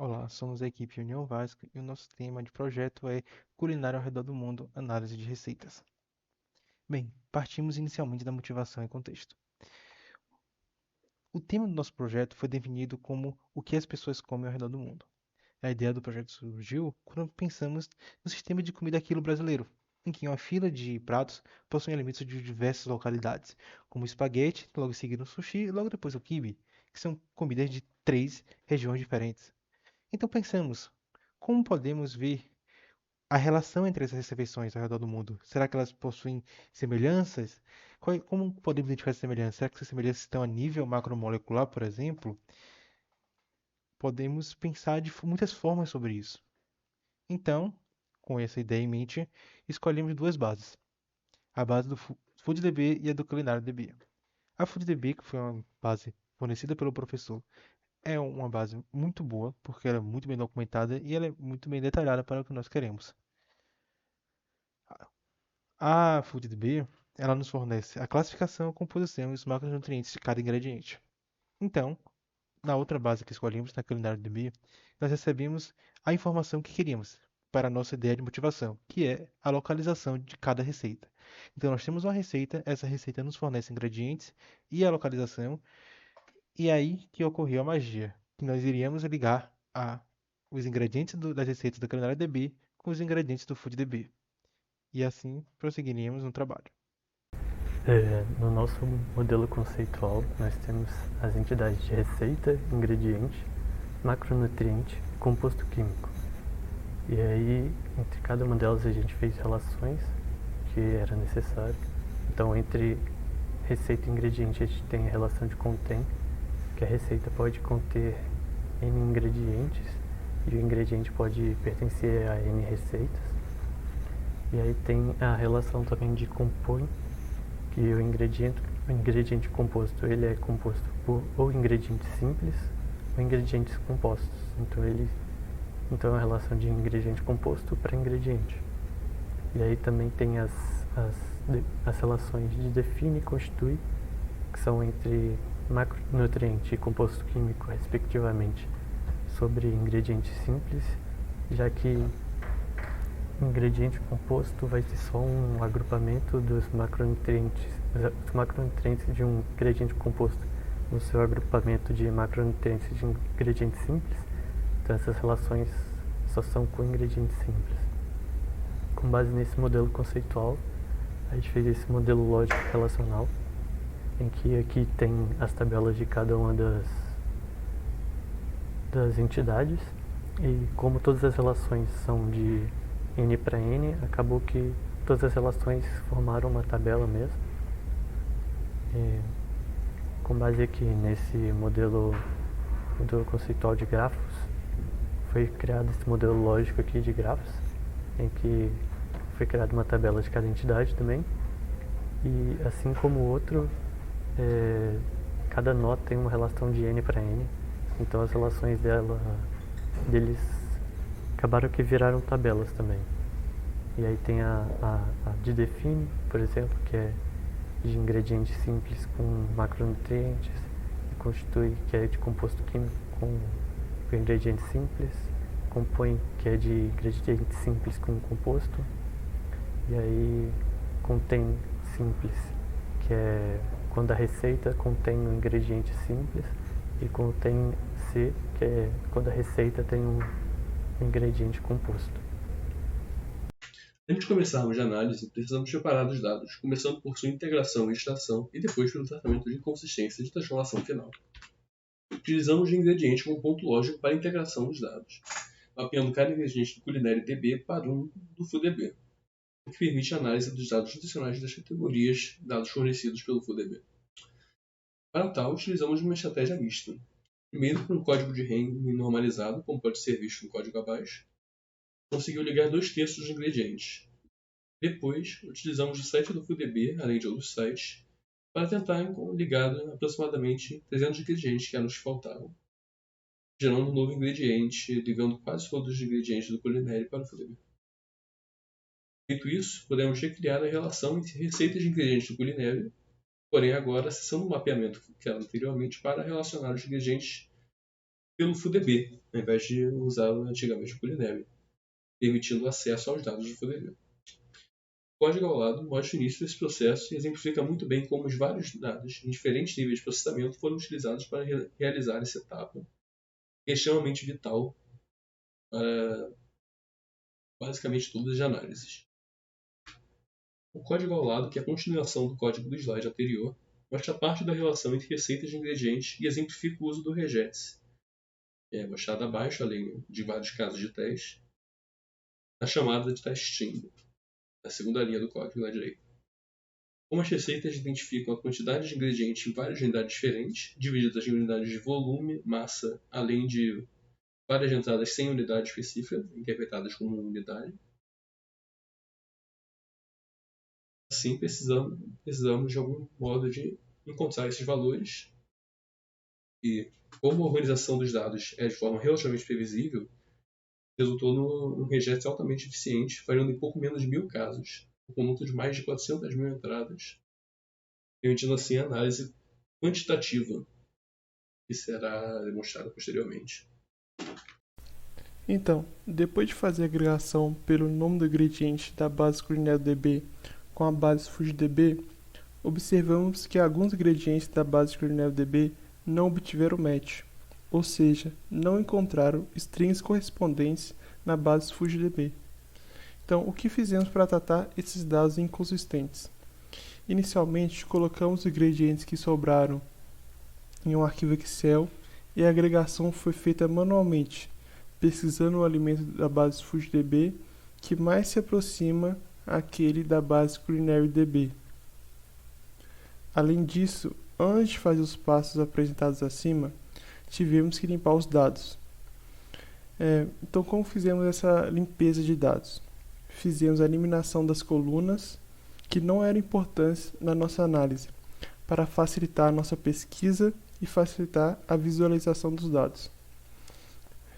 Olá, somos a equipe União Vasco e o nosso tema de projeto é Culinária ao redor do mundo, análise de receitas. Bem, partimos inicialmente da motivação e contexto. O tema do nosso projeto foi definido como o que as pessoas comem ao redor do mundo. A ideia do projeto surgiu quando pensamos no sistema de comida quilo brasileiro, em que uma fila de pratos possui alimentos de diversas localidades, como o espaguete, logo em seguida o sushi e logo depois o quibe, que são comidas de 3 regiões diferentes. Então pensamos, como podemos ver a relação entre essas refeições ao redor do mundo? Será que elas possuem semelhanças? Como podemos identificar essas semelhanças? Será que essas semelhanças estão a nível macromolecular, por exemplo? Podemos pensar de muitas formas sobre isso. Então, com essa ideia em mente, escolhemos duas bases. A base do FoodDB e a do CulináriaDB. A FoodDB, que foi uma base fornecida pelo professor, é uma base muito boa, porque ela é muito bem documentada e ela é muito bem detalhada para o que nós queremos. A FoodDB, ela nos fornece a classificação, a composição e os macronutrientes de cada ingrediente. Então, na outra base que escolhemos, na CulináriaDB, nós recebemos a informação que queríamos para a nossa ideia de motivação, que é a localização de cada receita. Então, nós temos uma receita, essa receita nos fornece ingredientes e a localização, e é aí que ocorreu a magia, que nós iríamos ligar os ingredientes das receitas da CulináriaDB com os ingredientes do FoodDB. E assim prosseguiríamos no trabalho. No nosso modelo conceitual, nós temos as entidades de receita, ingrediente, macronutriente e composto químico. E aí, entre cada uma delas, a gente fez relações que era necessário. Então, entre receita e ingrediente, a gente tem a relação de contém, que a receita pode conter N ingredientes e o ingrediente pode pertencer a N receitas. E aí tem a relação também de compõe, que o ingrediente composto ele é composto por ou ingredientes simples ou ingredientes compostos. Então é a relação de ingrediente composto para ingrediente. E aí também tem as relações de define e constitui, que são entre macronutriente e composto químico, respectivamente, sobre ingredientes simples, já que ingrediente composto vai ser só um agrupamento dos macronutrientes, os macronutrientes de um ingrediente composto no seu agrupamento de macronutrientes de ingredientes simples. Então essas relações só são com ingredientes simples. Com base nesse modelo conceitual, a gente fez esse modelo lógico relacional, em que aqui tem as tabelas de cada uma das entidades, e como todas as relações são de N para N, acabou que todas as relações formaram uma tabela mesmo. E, com base aqui nesse modelo conceitual de grafos, foi criado esse modelo lógico aqui de grafos, em que foi criada uma tabela de cada entidade também. E assim como o outro, cada nó tem uma relação de N para N, então as relações deles acabaram que viraram tabelas também. E aí tem a de define, por exemplo, que é de ingredientes simples com macronutrientes, e constitui, que é de composto químico com ingredientes simples, compõe, que é de ingredientes simples com composto, e aí contém simples, que é quando a receita contém um ingrediente simples, e contém C, que é quando a receita tem um ingrediente composto. Antes de começarmos a análise, precisamos separar os dados, começando por sua integração e extração e depois pelo tratamento de inconsistência de transformação final. Utilizamos de ingrediente como ponto lógico para a integração dos dados, mapeando cada ingrediente do CulináriaDB para um do FoodDB, o que permite a análise dos dados adicionais das categorias dados fornecidos pelo FoodDB. Para tal, utilizamos uma estratégia mista. Primeiro, por um código de Hamming normalizado, como pode ser visto no código abaixo, conseguiu ligar 2/3 dos ingredientes. Depois, utilizamos o site do FoodDB, além de outros sites, para tentar ligar aproximadamente 300 ingredientes que eram os que faltavam, gerando um novo ingrediente, ligando quase todos os ingredientes do Culinary para o FoodDB. Feito isso, podemos recriar a relação entre receitas de ingredientes do Culinary, porém agora acessando o mapeamento criado anteriormente para relacionar os ingredientes pelo FUDB, ao invés de usar antigamente o Culinary, permitindo acesso aos dados do FUDB. O código ao lado mostra o início desse processo e exemplifica muito bem como os vários dados em diferentes níveis de processamento foram utilizados para realizar essa etapa, que é extremamente vital para basicamente todas as análises. O código ao lado, que é a continuação do código do slide anterior, mostra parte da relação entre receitas de ingredientes e exemplifica o uso do regex. É mostrado abaixo, além de vários casos de teste, a chamada de teste string, a segunda linha do código na direita. Como as receitas identificam a quantidade de ingredientes em várias unidades diferentes, divididas em unidades de volume, massa, além de várias entradas sem unidade específica, interpretadas como unidade. Assim, precisamos de algum modo de encontrar esses valores. E como a organização dos dados é de forma relativamente previsível, resultou num regex altamente eficiente, falhando em pouco menos de 1000 casos, um conjunto de mais de 400.000 entradas, permitindo assim a análise quantitativa, que será demonstrada posteriormente. Então, depois de fazer a agregação pelo nome do ingrediente da base CulinarDB com a base FujiDB, observamos que alguns ingredientes da base CulinarDB não obtiveram match, ou seja, não encontraram strings correspondentes na base FujiDB. Então, o que fizemos para tratar esses dados inconsistentes? Inicialmente, colocamos os ingredientes que sobraram em um arquivo Excel e a agregação foi feita manualmente, pesquisando o alimento da base FujiDB que mais se aproxima àquele da base CulinaryDB. Além disso, antes de fazer os passos apresentados acima, tivemos que limpar os dados. Então, como fizemos essa limpeza de dados? Fizemos a eliminação das colunas que não eram importantes na nossa análise, para facilitar a nossa pesquisa e facilitar a visualização dos dados.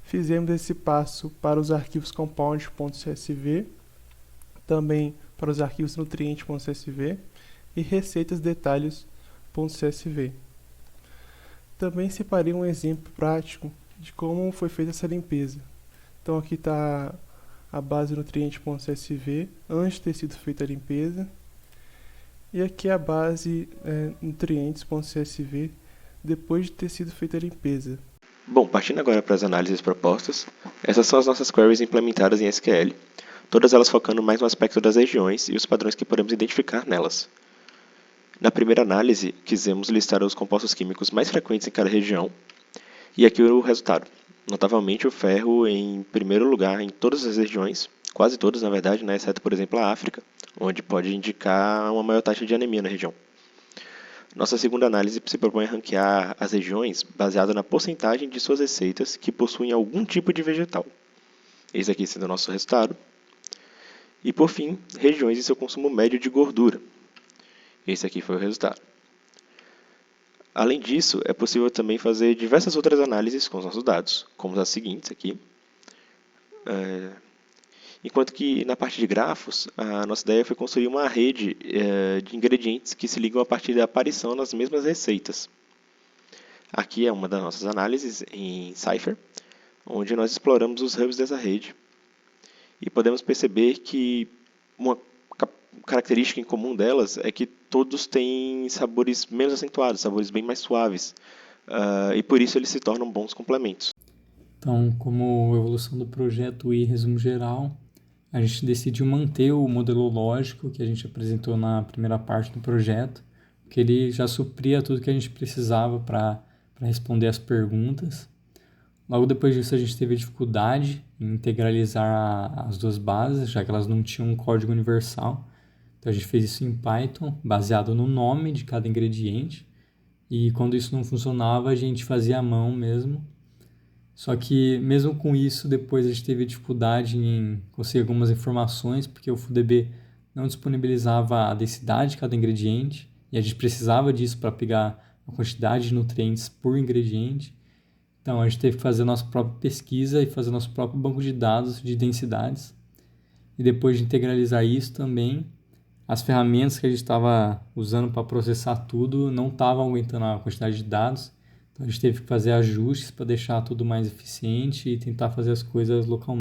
Fizemos esse passo para os arquivos compound.csv, também para os arquivos nutriente.csv e receitasdetalhes.csv. Também separei um exemplo prático de como foi feita essa limpeza. Então aqui está a base nutriente.csv antes de ter sido feita a limpeza, e aqui a base nutrientes.csv depois de ter sido feita a limpeza. Bom, partindo agora para as análises propostas, essas são as nossas queries implementadas em SQL, todas elas focando mais no aspecto das regiões e os padrões que podemos identificar nelas. Na primeira análise, quisemos listar os compostos químicos mais frequentes em cada região, e aqui o resultado. Notavelmente, o ferro em primeiro lugar em todas as regiões, quase todas na verdade, exceto por exemplo a África, onde pode indicar uma maior taxa de anemia na região. Nossa segunda análise se propõe a ranquear as regiões baseada na porcentagem de suas receitas que possuem algum tipo de vegetal. Esse aqui sendo o nosso resultado. E por fim, regiões e seu consumo médio de gordura. Esse aqui foi o resultado. Além disso, é possível também fazer diversas outras análises com os nossos dados, como as seguintes aqui. Enquanto que na parte de grafos, a nossa ideia foi construir uma rede de ingredientes que se ligam a partir da aparição nas mesmas receitas. Aqui é uma das nossas análises em Cypher, onde nós exploramos os hubs dessa rede e podemos perceber que uma característica em comum delas é que todos têm sabores menos acentuados, sabores bem mais suaves, e por isso eles se tornam bons complementos. Então, como evolução do projeto e resumo geral, a gente decidiu manter o modelo lógico que a gente apresentou na primeira parte do projeto, que ele já supria tudo que a gente precisava para responder as perguntas. Logo depois disso, a gente teve dificuldade em integralizar as duas bases, já que elas não tinham um código universal. Então, a gente fez isso em Python, baseado no nome de cada ingrediente. E quando isso não funcionava, a gente fazia à mão mesmo. Só que, mesmo com isso, depois a gente teve dificuldade em conseguir algumas informações, porque o FuDB não disponibilizava a densidade de cada ingrediente, e a gente precisava disso para pegar a quantidade de nutrientes por ingrediente. Então, a gente teve que fazer a nossa própria pesquisa e fazer nosso próprio banco de dados de densidades. E depois de integralizar isso também, as ferramentas que a gente estava usando para processar tudo não estavam aumentando a quantidade de dados. Então a gente teve que fazer ajustes para deixar tudo mais eficiente e tentar fazer as coisas localmente.